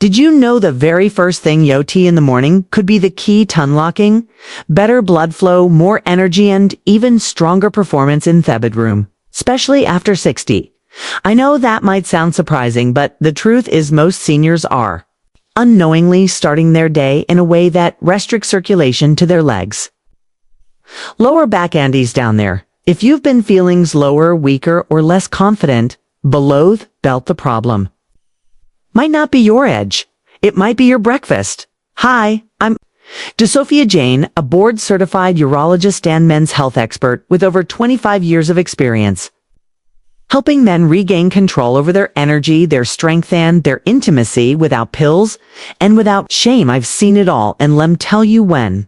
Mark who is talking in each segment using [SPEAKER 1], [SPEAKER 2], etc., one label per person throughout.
[SPEAKER 1] Did you know the very first thing yo tea in the morning could be the key to unlocking better blood flow, more energy, and even stronger performance in the bedroom, especially after 60? I know that might sound surprising, but the truth is most seniors are unknowingly starting their day in a way that restricts circulation to their legs. Lower back Andes down there. If you've been feeling slower, weaker, or less confident, below the belt the problem. Might not be your edge. It might be your breakfast. Hi, I'm Sophia Jane, a board-certified urologist and men's health expert with over 25 years of experience, helping men regain control over their energy, their strength, and their intimacy without pills and without shame. I've seen it all, and let me tell you when.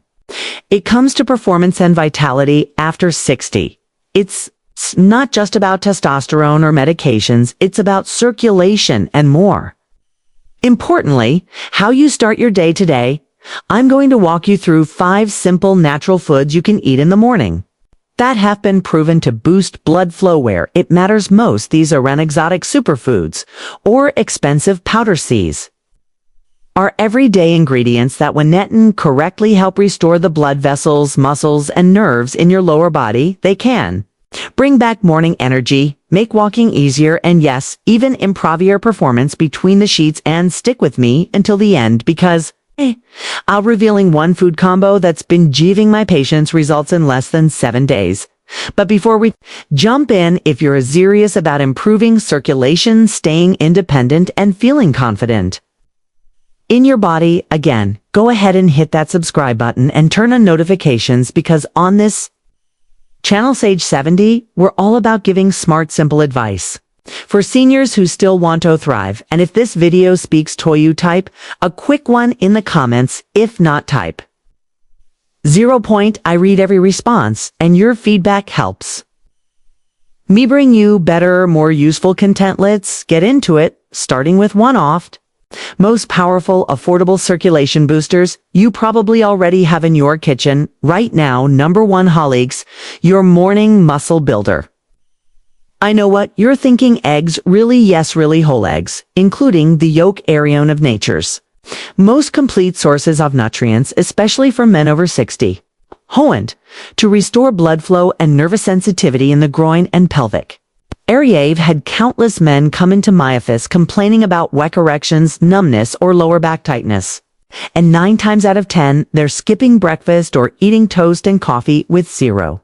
[SPEAKER 1] It comes to performance and vitality after 60. It's not just about testosterone or medications, it's about circulation and more. Importantly, how you start your day today. I'm going to walk you through 5 simple natural foods you can eat in the morning that have been proven to boost blood flow where it matters most. These aren't exotic superfoods or expensive powder seas. Are everyday ingredients that when eaten correctly help restore the blood vessels, muscles, and nerves in your lower body. They can bring back morning energy, make walking easier, and yes, even improve your performance between the sheets. And stick with me until the end because I'll revealing one food combo that's been giving my patients results in less than 7 days. But before we jump in, if you're serious about improving circulation, staying independent, and feeling confident in your body, again, go ahead and hit that subscribe button and turn on notifications because on this channel Sage 70, we're all about giving smart, simple advice for seniors who still want to thrive. And if this video speaks to you, type a quick one in the comments. If not, type 0. I read every response, and your feedback helps me bring you better, more useful content. Let's get into it, starting with one of most powerful, affordable circulation boosters you probably already have in your kitchen right now. Number 1, Hollegs, your morning muscle builder. I know what you're thinking. Eggs? Really? Yes, really. Whole eggs, including the yolk, arion of nature's most complete sources of nutrients, especially for men over 60. Honed to restore blood flow and nervous sensitivity in the groin and pelvic area. I've had countless men come into my office complaining about weak erections, numbness, or lower back tightness. And 9 times out of 10, they're skipping breakfast or eating toast and coffee with zero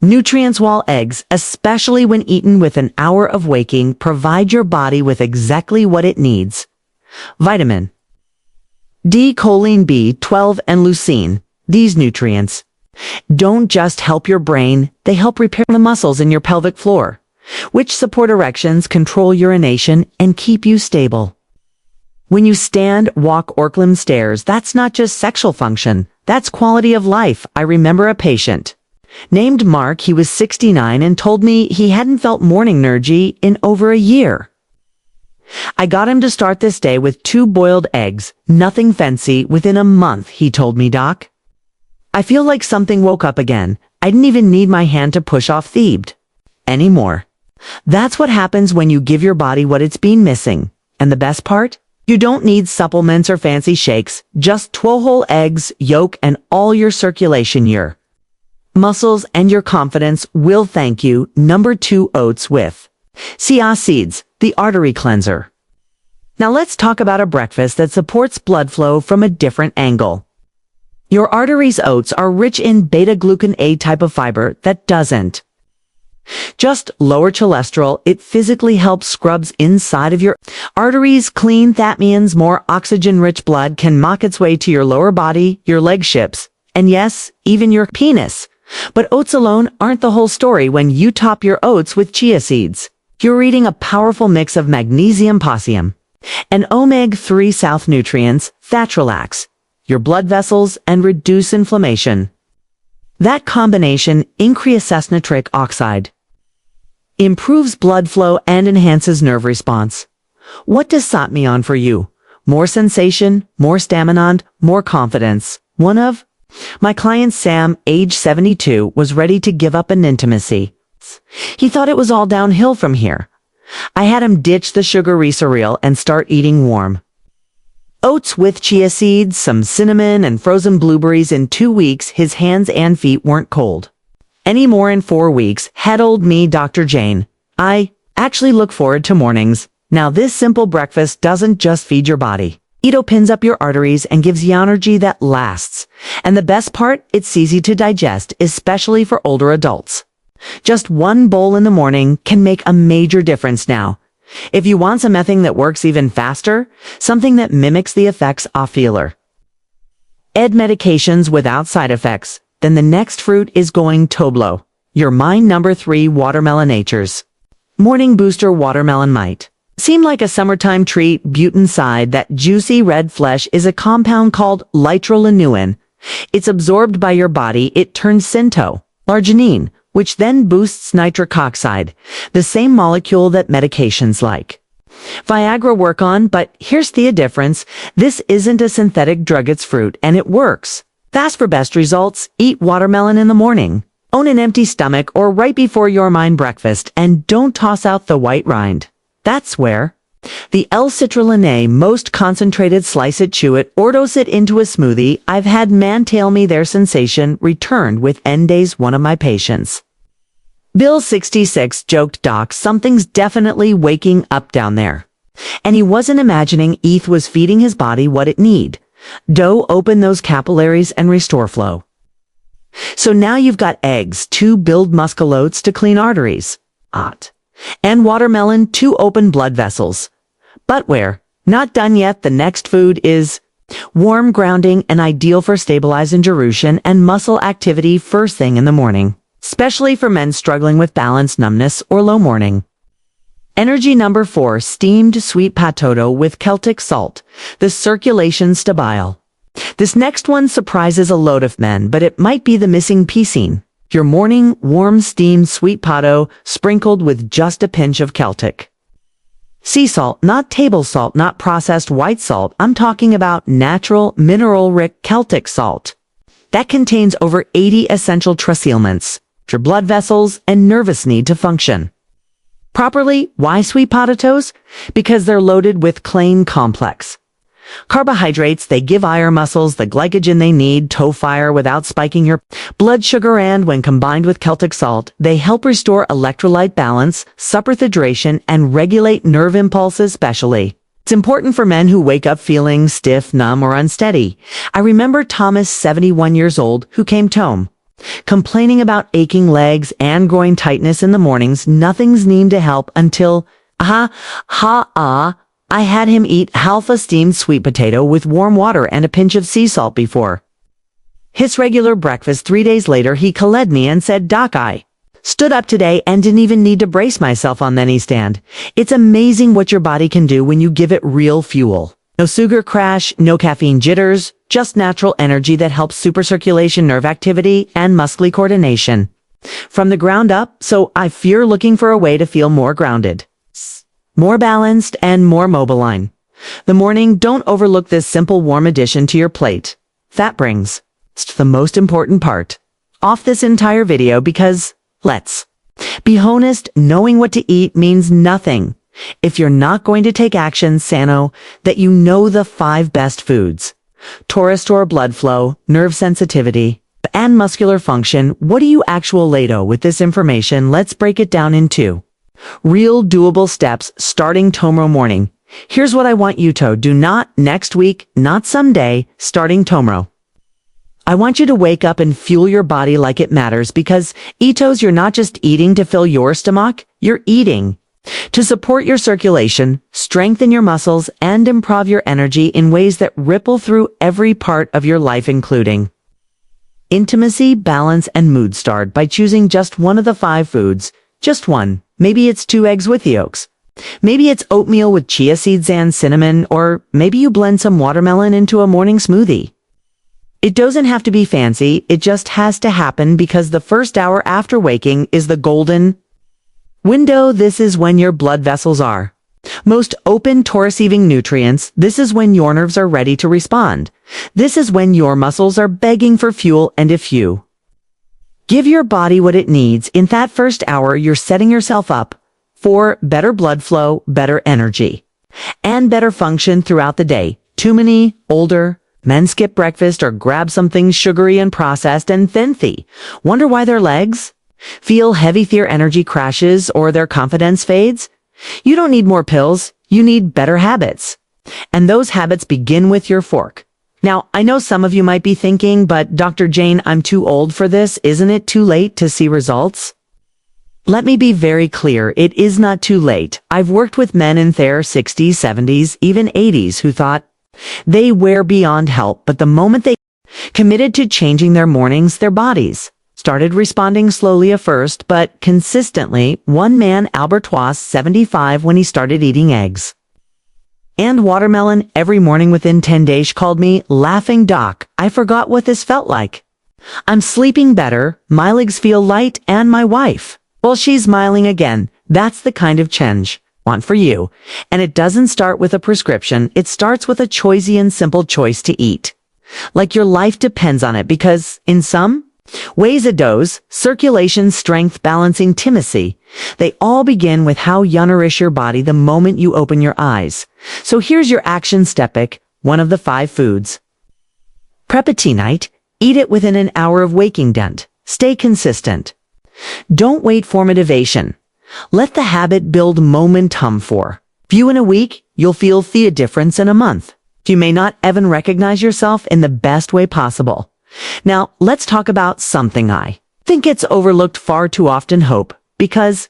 [SPEAKER 1] nutrients, while eggs, especially when eaten with an hour of waking, provide your body with exactly what it needs. Vitamin D, choline, B12, and leucine. These nutrients don't just help your brain, they help repair the muscles in your pelvic floor, which support erections, control urination, and keep you stable. When you stand, walk, or climb stairs, that's not just sexual function, that's quality of life. I remember a patient named Mark. He was 69 and told me he hadn't felt morning energy in over a year. I got him to start this day with 2 boiled eggs, nothing fancy. Within a month, he told me, "Doc, I feel like something woke up again. I didn't even need my hand to push off Thebed anymore." That's what happens when you give your body what it's been missing. And the best part? You don't need supplements or fancy shakes, just 12 whole eggs, yolk, and all your circulation, your muscles, and your confidence will thank you. Number 2, oats with chia seeds, the artery cleanser. Now let's talk about a breakfast that supports blood flow from a different angle. Your arteries. Oats are rich in beta-glucan, a type of fiber that doesn't just lower cholesterol, it physically helps scrubs inside of your arteries clean. That means more oxygen-rich blood can make its way to your lower body, your leg ships, and yes, even your penis. But oats alone aren't the whole story. When you top your oats with chia seeds, you're eating a powerful mix of magnesium, potassium, and omega-3 south nutrients that relax your blood vessels and reduce inflammation. That combination increases nitric oxide, improves blood flow, and enhances nerve response. What does that mean for you? More sensation, more stamina, more confidence. One of my clients, Sam, age 72, was ready to give up an intimacy. He thought it was all downhill from here. I had him ditch the sugary cereal and start eating warm, Oats with chia seeds, some cinnamon, and frozen blueberries. In 2 weeks, his hands and feet weren't cold anymore. In 4 weeks, had old me, Dr. Jane. I actually look forward to mornings. Now this simple breakfast doesn't just feed your body. It opens up your arteries and gives you energy that lasts. And the best part, it's easy to digest, especially for older adults. Just one bowl in the morning can make a major difference now. If you want something that works even faster, something that mimics the effects of filler medications without side effects, then the next fruit is going Toblo. Your mind number 3, watermelon natures. Morning booster watermelon might seem like a summertime treat. But inside that juicy red flesh is a compound called litrolineuin. It's absorbed by your body. It turns into arginine, which then boosts nitric oxide, the same molecule that medications like Viagra work on. But here's the difference. This isn't a synthetic drug, it's fruit, and it works. Fast for best results. Eat watermelon in the morning, on an empty stomach, or right before your mind breakfast, and don't toss out the white rind. That's where the L-citrulline, most concentrated. Slice it, chew it, or dose it into a smoothie. I've had man tell me their sensation returned within days. One of my patients, Bill 66, joked, "Doc, something's definitely waking up down there." And he wasn't imagining. ETH was feeding his body what it need. Dough, open those capillaries and restore flow. So now you've got eggs to build muscle, oats to clean arteries, and watermelon to open blood vessels. But we're not done yet. The next food is warm grounding, and ideal for stabilizing digestion and muscle activity first thing in the morning, especially for men struggling with balance, numbness, or low morning energy. Number 4, steamed sweet potato with Celtic salt, the circulation stabile. This next one surprises a load of men, but it might be the missing piece. Your morning warm steamed sweet potato sprinkled with just a pinch of Celtic sea salt, not table salt, not processed white salt. I'm talking about natural, mineral-rich Celtic salt that contains over 80 essential trace elements your blood vessels and nervous need to function properly. Why sweet potatoes? Because they're loaded with clean complex carbohydrates. They give iron muscles the glycogen they need to fire without spiking your blood sugar, and when combined with Celtic salt, they help restore electrolyte balance, support hydration, and regulate nerve impulses. Especially, it's important for men who wake up feeling stiff, numb, or unsteady. I remember Thomas, 71 years old, who came home complaining about aching legs and groin tightness in the mornings. Nothing's needed to help until I had him eat half a steamed sweet potato with warm water and a pinch of sea salt before his regular breakfast. 3 days later, he called me and said, "Doc, I stood up today and didn't even need to brace myself on any stand." It's amazing what your body can do when you give it real fuel. No sugar crash, no caffeine jitters, just natural energy that helps super circulation, nerve activity, and muscle coordination from the ground up. So if you're looking for a way to feel more grounded, more balanced, and more mobile the morning, don't overlook this simple warm addition to your plate. That brings the most important part off this entire video, because let's be honest, knowing what to eat means nothing if you're not going to take action. Sano, that you know the 5 best foods to restore blood flow, nerve sensitivity, and muscular function. What do you actually lato with this information? Let's break it down into real doable steps starting tomorrow morning. Here's what I want you to do, not next week, not someday, starting tomorrow. I want you to wake up and fuel your body like it matters, because you're not just eating to fill your stomach, you're eating to support your circulation, strengthen your muscles, and improve your energy in ways that ripple through every part of your life, including intimacy, balance, and mood. Start by choosing just one of the 5 foods. Just one. Maybe it's 2 eggs with yolks. Maybe it's oatmeal with chia seeds and cinnamon, or maybe you blend some watermelon into a morning smoothie. It doesn't have to be fancy, it just has to happen, because the first hour after waking is the golden window. This is when your blood vessels are most open to receiving nutrients. This is when your nerves are ready to respond. This is when your muscles are begging for fuel, and if you give your body what it needs in that first hour, you're setting yourself up for better blood flow, better energy, and better function throughout the day. Too many, older, men skip breakfast or grab something sugary and processed and thin-thy. Wonder why their legs? Feel heavy, their energy crashes or their confidence fades? You don't need more pills, you need better habits. And those habits begin with your fork. Now, I know some of you might be thinking, but Dr. Jane, I'm too old for this. Isn't it too late to see results? Let me be very clear, it is not too late. I've worked with men in their 60s, 70s, even 80s who thought they were beyond help, but the moment they committed to changing their mornings, their bodies started responding slowly at first, but consistently. One man, Albert was 75 when he started eating eggs and watermelon every morning. Within 10 days, called me laughing, "Doc, I forgot what this felt like. I'm sleeping better, my legs feel light, and my wife, well, she's smiling again." That's the kind of change I want for you. And it doesn't start with a prescription. It starts with a choicy and simple choice to eat. Like your life depends on it, because in some ways, a dose, circulation, strength, balancing, intimacy, they all begin with how you nourish your body the moment you open your eyes. So here's your action step. Pick one of the 5 foods. Prep a tea night. Eat it within an hour of waking. Don't stay consistent. Don't wait for motivation. Let the habit build momentum. For few in a week, you'll feel the difference in a month. You may not even recognize yourself in the best way possible. Now, let's talk about something I think it's overlooked far too often: hope. Because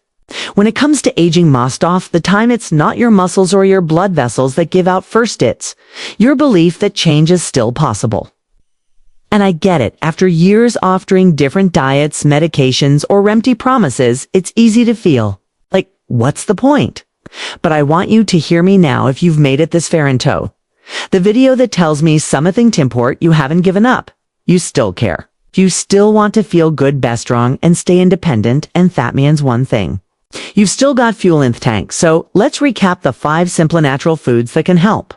[SPEAKER 1] when it comes to aging most of the time, it's not your muscles or your blood vessels that give out first. It's your belief that change is still possible. And I get it. After years offering different diets, medications, or empty promises, it's easy to feel like, what's the point? But I want you to hear me now. If you've made it this far into the video that tells me something to import, you haven't given up. You still care. You still want to feel good, be strong, and stay independent, and that means one thing. You've still got fuel in the tank. So let's recap the 5 simple natural foods that can help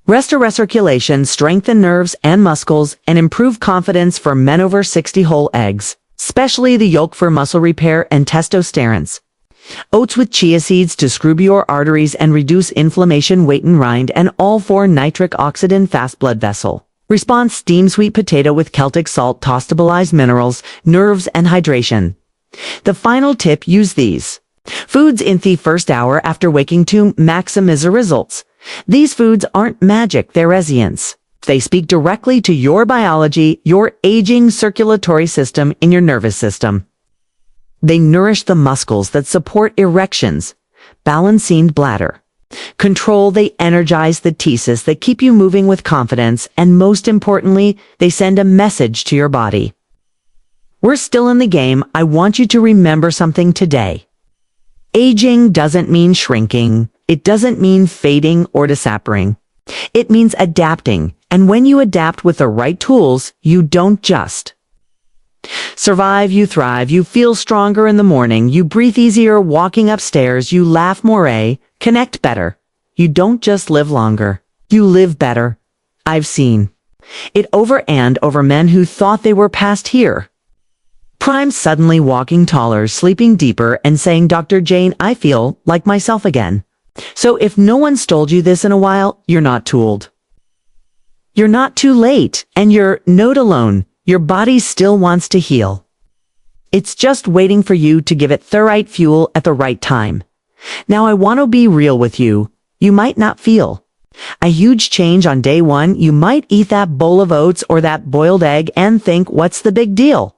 [SPEAKER 1] restore circulation, strengthen nerves and muscles, and improve confidence for men over 60. Whole eggs, especially the yolk, for muscle repair and testosterone. Oats with chia seeds to scrub your arteries and reduce inflammation. Wheat and rind and all for nitric oxide, fast blood vessel response. Steamed sweet potato with Celtic salt to stabilize minerals, nerves, and hydration. The final tip: use these foods in the first hour after waking to maximize the results. These foods aren't magic, they're resilience. They speak directly to your biology, your aging circulatory system, in your nervous system. They nourish the muscles that support erections, balancing bladder. Control, they energize the tissues that keep you moving with confidence, and most importantly, they send a message to your body. We're still in the game. I want you to remember something today. Aging doesn't mean shrinking. It doesn't mean fading or disappearing. It means adapting. And when you adapt with the right tools, you don't just survive, you thrive. You feel stronger in the morning. You breathe easier walking upstairs. You laugh more, connect better. You don't just live longer. You live better. I've seen it over and over. Men who thought they were past here prime suddenly walking taller, sleeping deeper, and saying, "Dr. Jane, I feel like myself again." So if no one's told you this in a while, you're not too old. You're not too late, and you're not alone. Your body still wants to heal. It's just waiting for you to give it the right fuel at the right time. Now, I want to be real with you. You might not feel a huge change on day 1. You might eat that bowl of oats or that boiled egg and think, what's the big deal?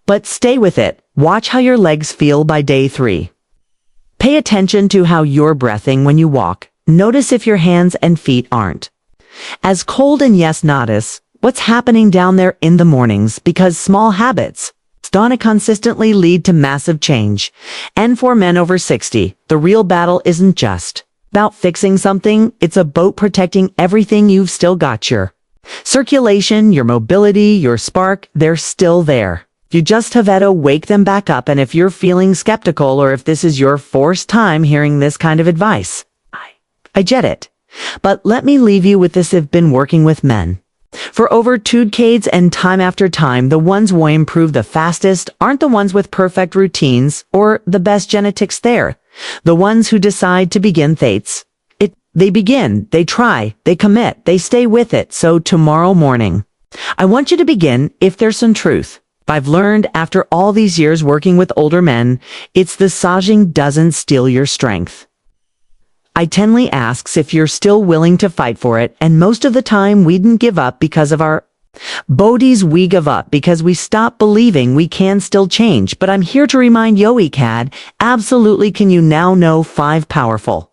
[SPEAKER 1] But stay with it. Watch how your legs feel by day 3. Pay attention to how you're breathing when you walk. Notice if your hands and feet aren't as cold, and yes, notice what's happening down there in the mornings, because small habits don't consistently lead to massive change. And for men over 60, the real battle isn't just about fixing something. It's about protecting everything you've still got. Your circulation, your mobility, your spark, they're still there. You just have to wake them back up. And if you're feeling skeptical, or if this is your first time hearing this kind of advice, I get it. But let me leave you with this. I've been working with men for over 2 decades, and time after time, the ones who improve the fastest aren't the ones with perfect routines or the best genetics. There, the ones who decide to begin it They begin, they try, they commit, they stay with it. So tomorrow morning, I want you to begin if there's some truth. I've learned after all these years working with older men, it's the massaging doesn't steal your strength. I tenderly asks if you're still willing to fight for it, and most of the time we didn't give up because of our bodies. We give up because we stop believing we can still change. But I'm here to remind Yoicad, absolutely can you now know 5 powerful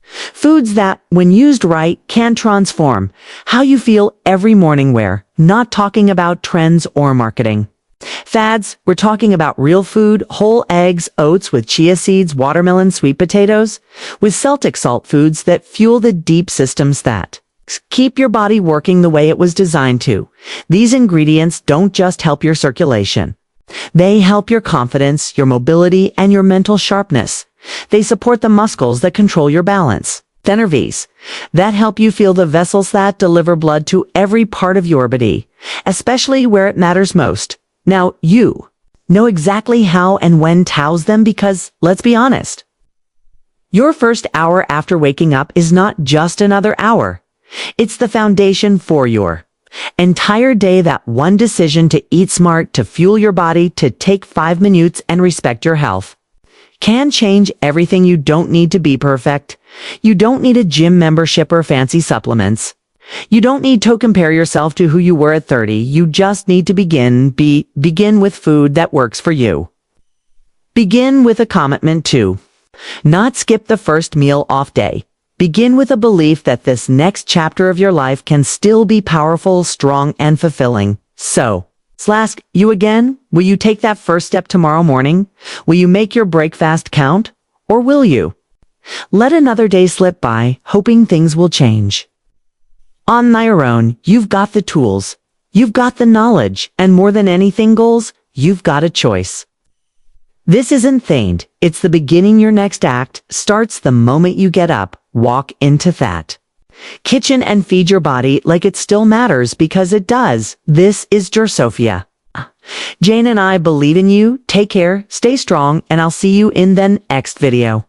[SPEAKER 1] foods that, when used right, can transform how you feel every morning. We're not talking about trends or marketing fads. We're talking about real food, whole eggs, oats with chia seeds, watermelon, sweet potatoes, with Celtic salt foods that fuel the deep systems that keep your body working the way it was designed to. These ingredients don't just help your circulation. They help your confidence, your mobility, and your mental sharpness. They support the muscles that control your balance. Nerves that help you feel the vessels that deliver blood to every part of your body, especially where it matters most. Now, you know exactly how and when to house them because, let's be honest, your first hour after waking up is not just another hour. It's the foundation for your entire day. That one decision to eat smart, to fuel your body, to take 5 minutes and respect your health can change everything. You don't need to be perfect. You don't need a gym membership or fancy supplements. You don't need to compare yourself to who you were at 30. You just need to begin with food that works for you. Begin with a commitment to not skip the first meal off day. Begin with a belief that this next chapter of your life can still be powerful, strong, and fulfilling. So, ask you again, will you take that first step tomorrow morning? Will you make your breakfast count? Or will you let another day slip by, hoping things will change? On your own, you've got the tools, you've got the knowledge, and more than anything, goals, you've got a choice. This isn't feigned, it's the beginning. Your next act starts the moment you get up, walk into that kitchen and feed your body like it still matters, because it does. This is your Sophia. Jane and I believe in you. Take care, stay strong, and I'll see you in the next video.